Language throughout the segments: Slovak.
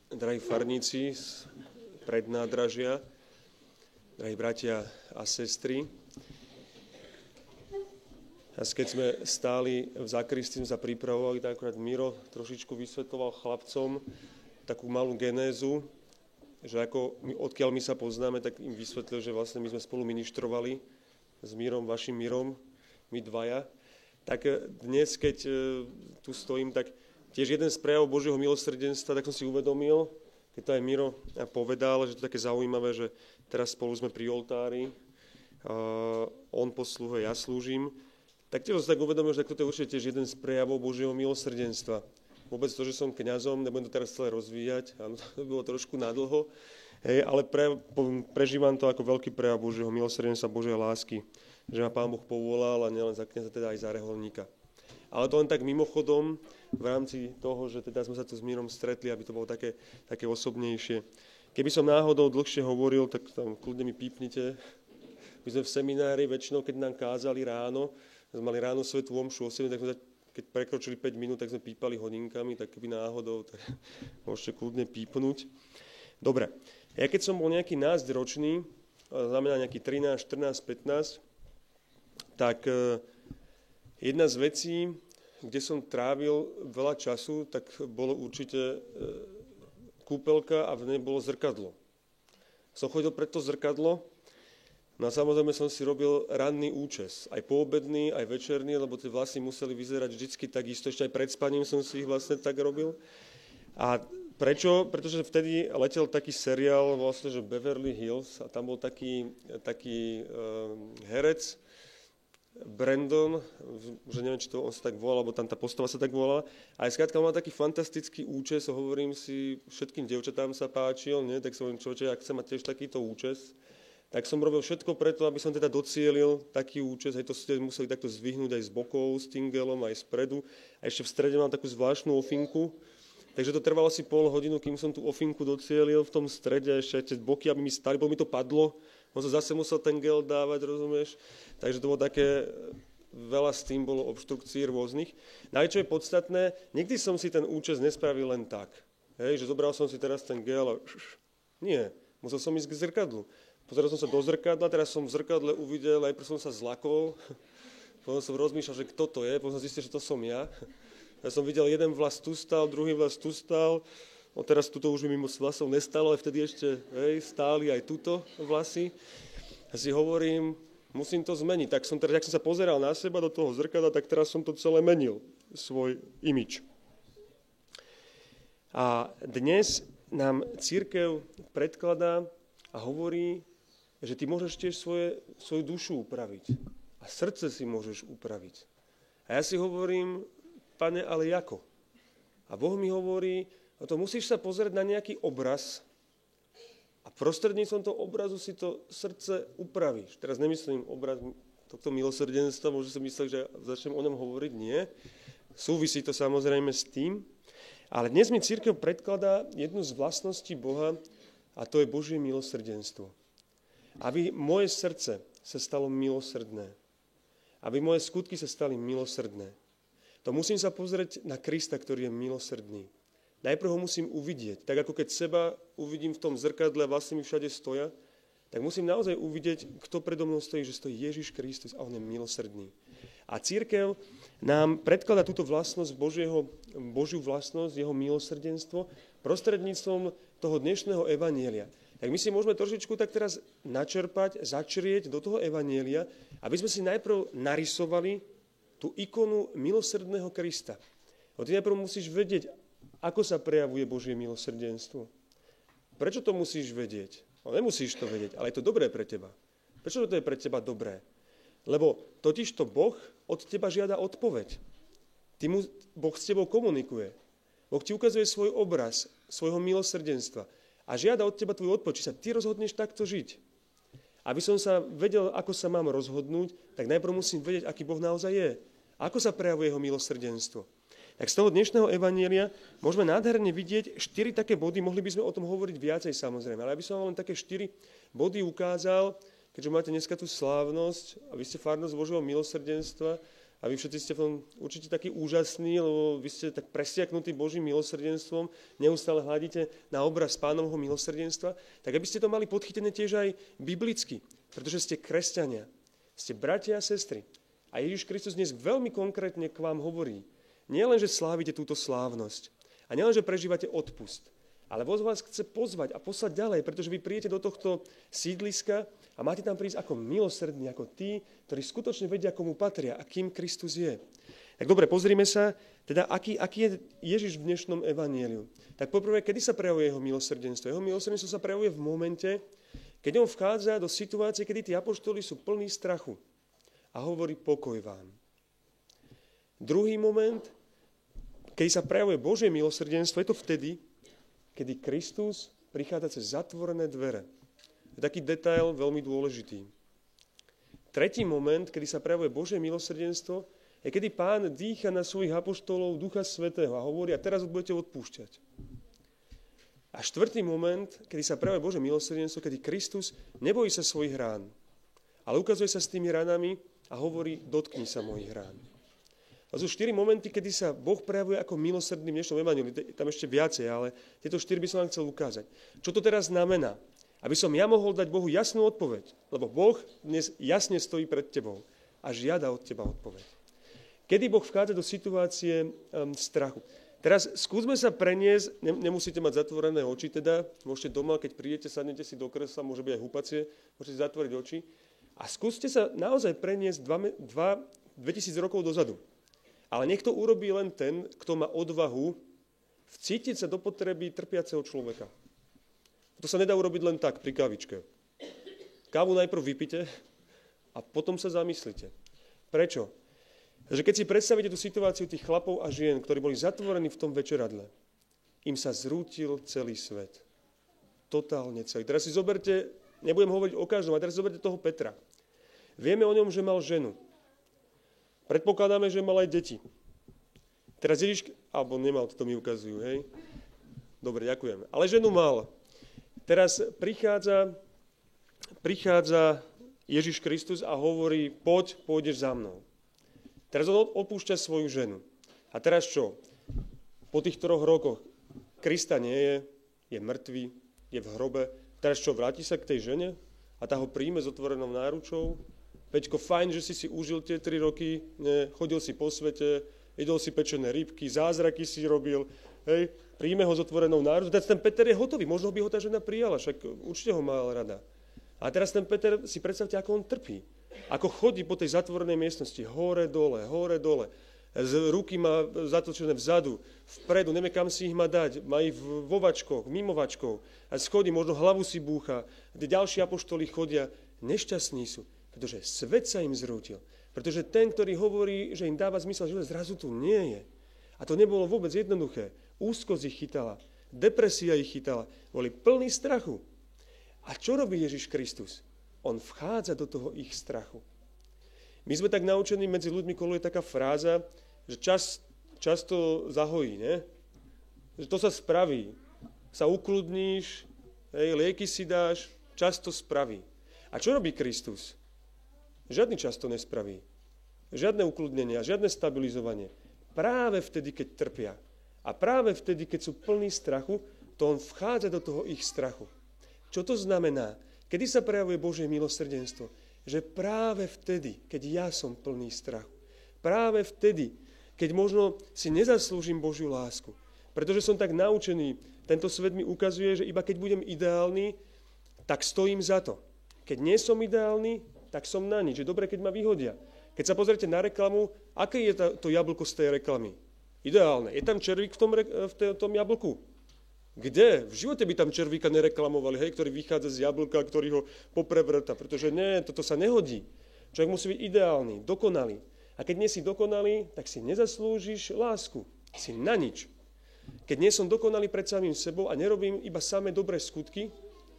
Drahí farníci z prednádražia, drahí bratia a sestry, keď sme stáli v zakristii, sme sa pripravovali, tak akorát Miro trošičku vysvetloval chlapcom takú malú genézu, že odkiaľ my sa poznáme, tak im vysvetlil, že vlastne my sme spolu ministrovali s Mirom, vašim Mirom, my dvaja. Tak dnes, keď tu stojím, tak tiež jeden z prejavov Božieho milosrdenstva, tak som si uvedomil, keď to aj Miro povedal, že to je také zaujímavé, že teraz spolu sme pri oltári, on poslúhuje, ja slúžim, tak tiež som si tak uvedomil, že toto je určite tiež jeden z prejavov Božieho milosrdenstva. Vôbec to, že som kňazom, nebudem to teraz celé rozvíjať, áno, to bolo trošku nadlho, ale prežívam to ako veľký prejav Božieho milosrdenstva, Božej lásky, že ma Pán Boh povolal a nielen za kňaza, teda aj za reholníka. Ale to len tak mimochodom, v rámci toho, že teda sme sa tu s Mírom stretli, aby to bolo také osobnejšie. Keby som náhodou dlhšie hovoril, tak tam kľudne mi pípnite. My sme v seminári, väčšinou, keď nám kázali ráno, sme mali ráno svätú omšu o 7, tak sme, keď prekročili 5 minút, tak sme pípali hodinkami, tak keby náhodou, tak môžete kľudne pípnuť. Dobre, ja keď som bol nejaký náctiročný, znamená nejaký 13, 14, 15, tak jedna z vecí, kde som trávil veľa času, tak bolo určite kúpeľka a v nej bolo zrkadlo. Som chodil pred to zrkadlo, no a samozrejme som si robil ranný účes, aj poobedný, aj večerný, lebo tie vlasy museli vyzerať vždycky takisto, ešte aj pred spaním som si ich vlastne tak robil. A prečo? Pretože vtedy letel taký seriál, vlastne, že Beverly Hills, a tam bol taký herec, Brandon, že neviem, či to on sa tak volal, alebo tam tá postava sa tak volala. A aj skrátka, on mal taký fantastický účes, hovorím si, všetkým dievčatám sa páčil, nie? Tak som hovorím, človeče, ak chcem mať tiež takýto účes, tak som robil všetko preto, aby som teda docielil taký účes, aj to ste museli takto zdvihnúť aj z bokov, s tingelom, aj spredu. A ešte v strede mám takú zvláštnu ofinku, takže to trvalo asi pol hodinu, kým som tú ofinku docielil v tom strede, ešte tie boky, aby mi stali, bo mi to padlo. On sa zase musel ten gel dávať, rozumieš? Takže to bolo také, veľa s tým bolo obštrukcií rôznych. No ale čo je podstatné, nikdy som si ten účes nespravil len tak. Hej, že zobral som si teraz ten gel a nie, musel som ísť k zrkadlu. Pozeral som sa do zrkadla, teraz som v zrkadle uvidel, najprv som sa zlakol, potom som rozmýšľal, že kto to je, potom som zistil, že to som ja. Ja som videl, jeden vlas tu stál, druhý vlas tu stál, no teraz tuto už mi moc vlasov nestalo, ale vtedy ešte stáli aj tuto vlasy. A si hovorím, musím to zmeniť. Tak som teraz, ak som sa pozeral na seba do toho zrkadla, tak teraz som to celé menil, svoj imič. A dnes nám cirkev predkladá a hovorí, že ty môžeš tiež svoju dušu upraviť. A srdce si môžeš upraviť. A ja si hovorím, Pane, ale ako? A Boh mi hovorí, no to musíš sa pozrieť na nejaký obraz a prostredníctvom toho obrazu si to srdce upravíš. Teraz nemyslím obraz tohto milosrdenstva, môže si myslieť, že začnem o ňom hovoriť, nie. Súvisí to samozrejme s tým, ale dnes mi cirkev predkladá jednu z vlastností Boha a to je Božie milosrdenstvo. Aby moje srdce sa stalo milosrdné. Aby moje skutky sa stali milosrdné. To musím sa pozrieť na Krista, ktorý je milosrdný. Najprv ho musím uvidieť. Tak ako keď seba uvidím v tom zrkadle a vlastne mi všade stoja, tak musím naozaj uvidieť, kto predo mnou stojí, že stojí Ježiš Kristus a on je milosrdný. A cirkev nám predkladá túto vlastnosť Božiu vlastnosť, jeho milosrdenstvo prostredníctvom toho dnešného evanjelia. Tak my si môžeme trošičku tak teraz načerpať, začrieť do toho evanjelia, aby sme si najprv narysovali tú ikonu milosrdného Krista. Ty najprv musíš vedieť, ako sa prejavuje Božie milosrdenstvo. Prečo to musíš vedieť? No, nemusíš to vedieť, ale je to dobré pre teba. Prečo to je pre teba dobré? Lebo totižto Boh od teba žiada odpoveď. Boh s tebou komunikuje. Boh ti ukazuje svoj obraz, svojho milosrdenstva a žiada od teba tvoj odpoveď, či sa ty rozhodneš takto žiť. Aby som sa vedel, ako sa mám rozhodnúť, tak najprv musím vedieť, aký Boh naozaj je. Ako sa prejavuje jeho milosrdenstvo. Tak z toho dnešného evanjelia môžeme nádherne vidieť 4 také body, mohli by sme o tom hovoriť viacej samozrejme, ale aby som vám len také 4 body ukázal, keďže máte dneska tú slávnosť a vy ste farnosť Božieho milosrdenstva, A vy všetci ste v tom určite takí úžasní, lebo vy ste tak presiaknutí Božím milosrdenstvom, neustále hľadíte na obraz Pánovho milosrdenstva, tak aby ste to mali podchytené tiež aj biblicky, pretože ste kresťania, ste bratia a sestry. A Ježiš Kristus dnes veľmi konkrétne k vám hovorí. Nie len, že slávite túto slávnosť, a nie len, že prežívate odpust, ale vás chce pozvať a poslať ďalej, pretože vy príjete do tohto sídliska a máte tam prísť ako milosrdní, ako tí, ktorí skutočne vedia, komu patria a kým Kristus je. Tak dobre, pozrime sa, teda aký je Ježiš v dnešnom evanjeliu. Tak poprvé, kedy sa prejavuje jeho milosrdenstvo? Jeho milosrdenstvo sa prejavuje v momente, keď on vchádza do situácie, kedy tí apoštoli sú plní strachu a hovorí pokoj vám. Druhý moment, keď sa prejavuje Božie milosrdenstvo, je to vtedy, kedy Kristus prichádza cez zatvorené dvere. Je taký detail veľmi dôležitý. Tretí moment, kedy sa prejavuje Božie milosrdenstvo, je kedy Pán dýcha na svojich apoštolov Ducha Svätého a hovorí, a teraz budete odpúšťať. A štvrtý moment, kedy sa prejavuje Božie milosrdenstvo, kedy Kristus nebojí sa svojich rán, ale ukazuje sa s tými ranami a hovorí, dotkni sa mojich rán. To sú 4 momenty, kedy sa Boh prejavuje ako milosrdný v dnešnom evanjeliu. Tam ešte viacej, ale tieto 4 by som vám chcel ukázať. Čo to teraz znamená? Aby som ja mohol dať Bohu jasnú odpoveď. Lebo Boh dnes jasne stojí pred tebou a žiada od teba odpoveď. Kedy Boh vchádza do situácie strachu? Teraz skúsme sa preniesť, nemusíte mať zatvorené oči, teda môžete doma, keď prídete, sadnete si do kresla, môže byť aj hupacie, môžete zatvoriť oči a skúste sa naozaj preniesť 2000 rokov dozadu. Ale nech to urobí len ten, kto má odvahu vcítiť sa do potreby trpiaceho človeka. To sa nedá urobiť len tak, pri kávičke. Kávu najprv vypite a potom sa zamyslite. Prečo? Takže keď si predstavíte tú situáciu tých chlapov a žien, ktorí boli zatvorení v tom večeradle, im sa zrútil celý svet. Totálne celý. Teraz si zoberte, nebudem hovoriť o každom, a teraz si zoberte toho Petra. Vieme o ňom, že mal ženu. Predpokladáme, že mal aj deti. Teraz Ježiš, alebo nemal, to mi ukazujú, hej? Dobre, ďakujem. Ale ženu mal. Teraz prichádza Ježiš Kristus a hovorí, pôjdeš za mnou. Teraz on opúšťa svoju ženu. A teraz čo? Po tých 3 rokoch Krista nie je mŕtvý, je v hrobe. Teraz čo, vráti sa k tej žene a tá ho príjme s otvorenou náručou? Peťko, fajn, že si užil tie 3 roky, chodil si po svete, jedol si pečené rybky, zázraky si robil, hej, príjme ho s otvorenou náručou. Teraz ten Peter je hotový, možno by ho tá žena prijala, však určite ho mal rada. A teraz ten Peter, si predstavte, ako on trpí. Ako chodí po tej zatvorenej miestnosti, hore, dole. Z ruky má zatočené vzadu, vpredu, nevie, kam si ich má dať. Má ich vo vačkoch, mimo vačkov. A schodí, možno hlavu si búcha. Kde ďalší apoštoli chodia, nešťastní sú, pretože svet sa im zrútil. Pretože ten, ktorý hovorí, že im dáva zmysel života, zrazu tu nie je. A to nebolo vôbec jednoduché. Úzkosť ich chytala, depresia ich chytala, boli plní strachu. A čo robí Ježiš Kristus? On vchádza do toho ich strachu. My sme tak naučení, medzi ľuďmi koluje taká fráza, že často zahojí, ne? Že to sa spraví. Sa ukludníš, lieky si dáš, často spraví. A čo robí Kristus? Žiadny čas to nespraví. Žiadne ukludnenia, žiadne stabilizovanie. Práve vtedy, keď trpia. A práve vtedy, keď sú plní strachu, to on vchádza do toho ich strachu. Čo to znamená? Kedy sa prejavuje Božie milosrdenstvo? Že práve vtedy, keď ja som plný strachu. Práve vtedy, keď možno si nezaslúžim Božiu lásku. Pretože som tak naučený, tento svet mi ukazuje, že iba keď budem ideálny, tak stojím za to. Keď nie som ideálny, tak som na nič. Je dobre, keď ma vyhodia. Keď sa pozriete na reklamu, aké je to jablko z tej reklamy? Ideálne. Je tam červík v tom jablku? Kde? V živote by tam červíka nereklamovali, hej, ktorý vychádza z jablka, ktorý ho poprevrta, pretože nie, toto sa nehodí. Človek musí byť ideálny, dokonalý. A keď nie si dokonalý, tak si nezaslúžiš lásku. Si na nič. Keď nie som dokonalý pred samým sebou a nerobím iba samé dobré skutky,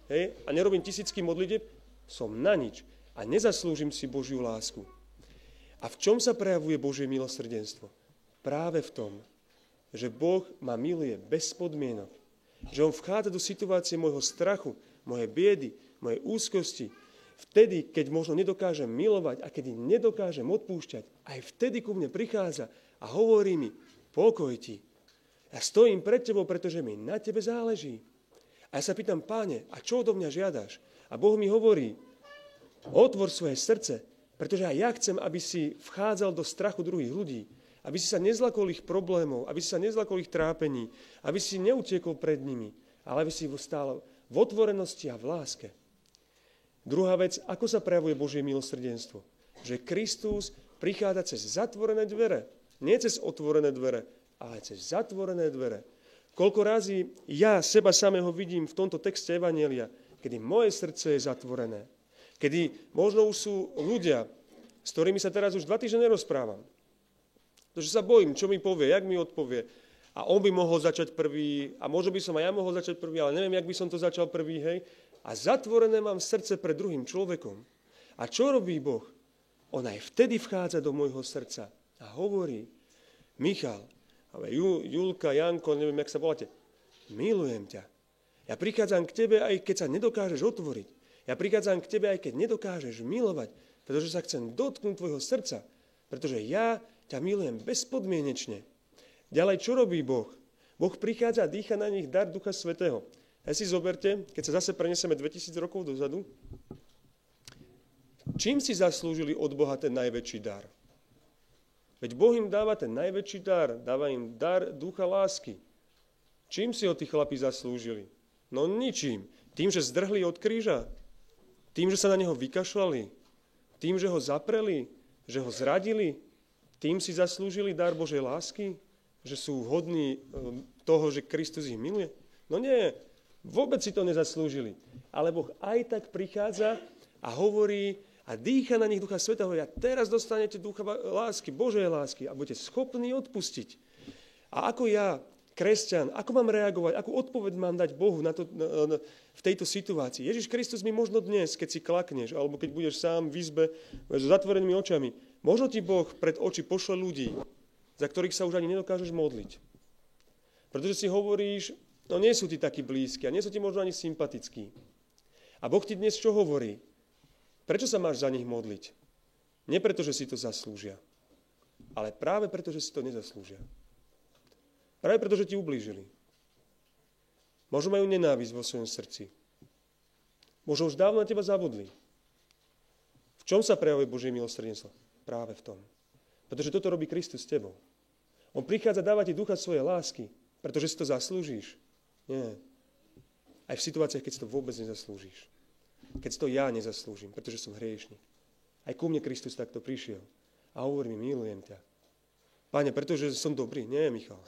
hej, a nerobím tisícky modlitieb, som na nič. A nezaslúžim si Božiu lásku. A v čom sa prejavuje Božie milosrdenstvo? Práve v tom, že Boh ma miluje bez podmienok. Že on vchádza do situácie môjho strachu, mojej biedy, mojej úzkosti. Vtedy, keď možno nedokážem milovať a keď nedokážem odpúšťať, aj vtedy ku mne prichádza a hovorí mi, pokoj ti. Ja stojím pred tebou, pretože mi na tebe záleží. A ja sa pýtam, Páne, a čo odo mňa žiadaš? A Boh mi hovorí, otvor svoje srdce, pretože aj ja chcem, aby si vchádzal do strachu druhých ľudí, aby si sa nezlakol ich problémov, aby si sa nezlakol ich trápení, aby si neutiekol pred nimi, ale aby si stál v otvorenosti a v láske. Druhá vec, ako sa prejavuje Božie milosrdenstvo? Že Kristus prichádza cez zatvorené dvere. Nie cez otvorené dvere, ale cez zatvorené dvere. Koľko razy ja seba samého vidím v tomto texte Evanjelia, kedy moje srdce je zatvorené. Kedy možno už sú ľudia, s ktorými sa teraz už 2 týždne nerozprávam. Pretože sa bojím, čo mi povie, jak mi odpovie. A on by mohol začať prvý, a možno by som aj ja mohol začať prvý, ale neviem, jak by som to začal prvý, hej. A zatvorené mám srdce pred druhým človekom. A čo robí Boh? On aj vtedy vchádza do môjho srdca a hovorí, Michal, Julka, Janko, neviem, jak sa voláte, milujem ťa. Ja prichádzam k tebe, aj keď sa nedokážeš otvoriť. Ja prichádzam k tebe, aj keď nedokážeš milovať, pretože sa chcem dotknúť tvojho srdca, pretože ja ťa milujem bezpodmienečne. Ďalej, čo robí Boh? Boh prichádza a dýcha na nich dar Ducha Svätého. A si zoberte, keď sa zase preneseme 2000 rokov dozadu, čím si zaslúžili od Boha ten najväčší dar? Veď Boh im dáva ten najväčší dar, dáva im dar ducha lásky. Čím si ho tí chlapi zaslúžili? No ničím. Tým, že zdrhli od kríža? Tým, že sa na neho vykašľali? Tým, že ho zapreli? Že ho zradili? Tým si zaslúžili dar Božej lásky? Že sú hodní toho, že Kristus ich miluje? No nie, vôbec si to nezaslúžili. Ale Boh aj tak prichádza a hovorí a dýcha na nich Ducha Svätého. Ja teraz dostanete ducha lásky, Božej lásky a budete schopní odpustiť. A ako ja, kresťan, ako mám reagovať, akú odpoveď mám dať Bohu v tejto situácii? Ježiš Kristus mi možno dnes, keď si klakneš, alebo keď budeš sám v izbe s zatvorenými očami, možno ti Boh pred oči pošle ľudí, za ktorých sa už ani nedokážeš modliť. Pretože si hovoríš, no nie sú ti takí blízki a nie sú ti možno ani sympatickí. A Boh ti dnes čo hovorí? Prečo sa máš za nich modliť? Nie preto, že si to zaslúžia, ale práve preto, že si to nezaslúžia. Práve preto, že ti ublížili. Možno majú nenávisť vo svojom srdci. Možno už dávno na teba zabudli. V čom sa prejavuje Božie milosrdenstvo? Práve v tom. Pretože toto robí Kristus s tebou. On prichádza dávať ti ducha svojej lásky, pretože si to zaslúžiš. Nie. Aj v situáciách, keď si to vôbec nezaslúžiš. Keď si to ja nezaslúžim, pretože som hriešnik. Aj ku mne Kristus takto prišiel. A hovorí mi, milujem ťa. Páne, pretože som dobrý. Nie, Michal.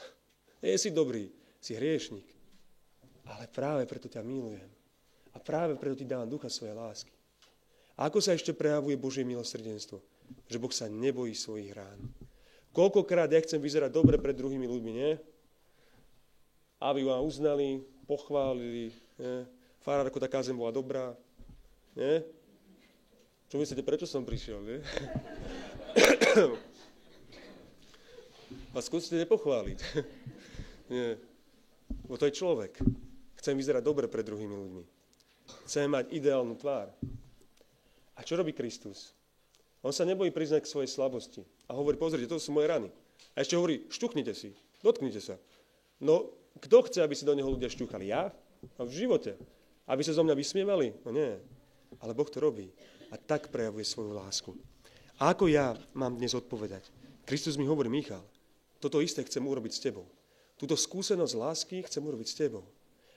Nie si dobrý, si hriešnik. Ale práve preto ťa milujem. A práve preto ti dávam ducha svojej lásky. A ako sa ešte prejavuje Božie milosrdenstvo? Že Boh sa nebojí svojich rán. Koľkokrát ja chcem vyzerať dobre pred druhými ľuďmi, nie? Aby ma uznali, pochválili, nie? Farárko, tá kázeň bola dobrá. Nie? Čo myslíte, prečo som prišiel, nie? A skúste nepochváliť. Nie. Bo to je človek. Chcem vyzerať dobre pred druhými ľuďmi. Chcem mať ideálnu tvár. A čo robí Kristus? On sa nebojí priznať k svojej slabosti. A hovorí, pozrite, to sú moje rany. A ešte hovorí, štuchnite si, dotknite sa. No, kto chce, aby si do neho ľudia šťuchali? Ja? A v živote. Aby sa zo mňa vysmievali? No nie. Ale Boh to robí. A tak prejavuje svoju lásku. A ako ja mám dnes odpovedať? Kristus mi hovorí, Michal, toto isté chcem urobiť s tebou. Túto skúsenosť lásky chcem urobiť s tebou.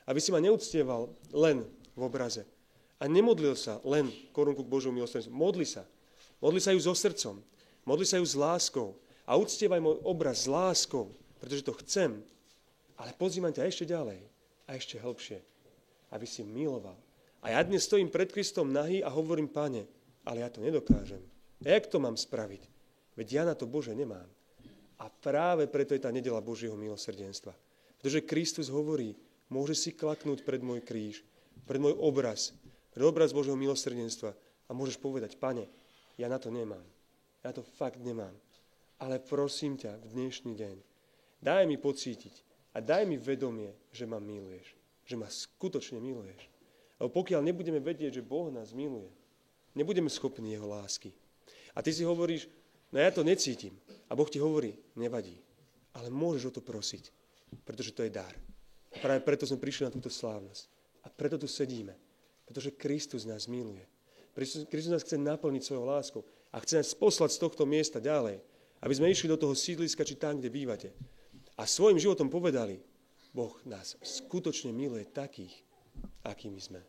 Aby si ma neuctieval len v obraze. A nemodlil sa len korunku k Božiemu milosrdenstvu. Modli sa. Modli sa ju so srdcom. Modli sa ju s láskou. A uctievaj môj obraz s láskou, pretože to chcem. Ale pozývam ťa ešte ďalej a ešte hlbšie, aby si miloval. A ja dnes stojím pred Kristom nahý a hovorím, Pane, ale ja to nedokážem. Jak to mám spraviť? Veď ja na to, Bože, nemám. A práve preto je tá nedeľa Božieho milosrdenstva. Pretože Kristus hovorí, môže si klaknúť pred môj kríž, pred môj obraz, pred obraz Božieho milosrdenstva a môžeš povedať, Pane, ja na to nemám. Ja to fakt nemám. Ale prosím ťa v dnešný deň, daj mi pocítiť a daj mi vedomie, že ma miluješ. Že ma skutočne miluješ. Lebo pokiaľ nebudeme vedieť, že Boh nás miluje, nebudeme schopní jeho lásky. A ty si hovoríš, no ja to necítim. A Boh ti hovorí, nevadí. Ale môžeš o to prosiť, pretože to je dar. A práve preto sme prišli na túto slávnosť. A preto tu sedíme. Pretože Kristus nás miluje. Kristus nás chce naplniť svojou láskou. A chce nás poslať z tohto miesta ďalej. Aby sme išli do toho sídliska, či tam, kde bývate. A svojim životom povedali, Boh nás skutočne miluje takých, akými sme.